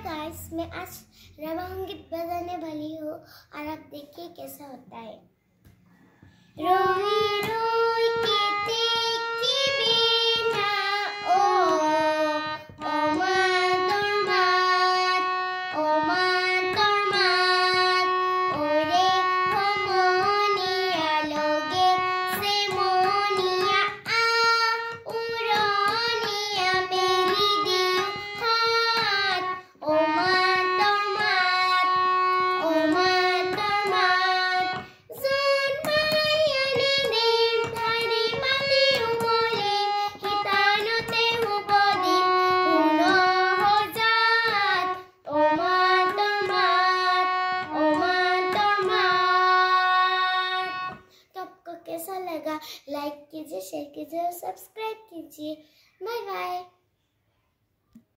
Guys, मैं आज रवा गीत बजाने वाली हूँ और आप देखिए कैसा होता है। रोई रोई के देखी बिना ओ मान तोर मात ओरे हमनिया लोगे से मोनिया आ उरोनिया मेरी दियो हाथ ओ मान तोर मात सुन मायने देव थारी माती उमोले हितानो ते हुबोदी उनो हो जात ओ मान तोर मात। तो आपको कैसा लगा? लाइक कीजिए, शेयर कीजिए और सब्सक्राइब कीजिए। Bye bye.